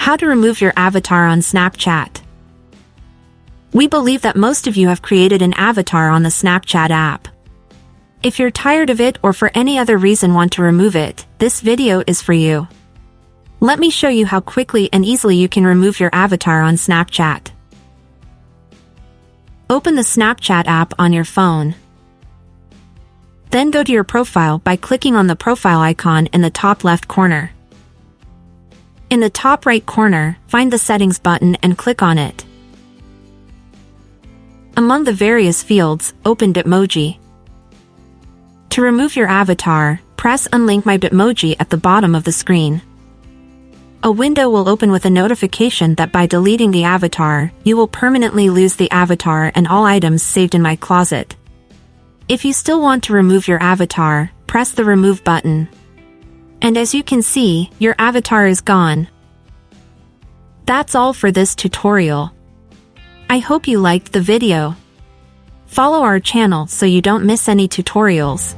How to remove your avatar on Snapchat. We believe that most of you have created an avatar on the Snapchat app. If you're tired of it or for any other reason want to remove it, this video is for you. Let me show you how quickly and easily you can remove your avatar on Snapchat. Open the Snapchat app on your phone. Then go to your profile by clicking on the profile icon in the top left corner. In the top right corner, find the Settings button and click on it. Among the various fields, open Bitmoji. To remove your avatar, press Unlink My Bitmoji at the bottom of the screen. A window will open with a notification that by deleting the avatar, you will permanently lose the avatar and all items saved in My Closet. If you still want to remove your avatar, press the Remove button. And as you can see, your avatar is gone. That's all for this tutorial. I hope you liked the video. Follow our channel so you don't miss any tutorials.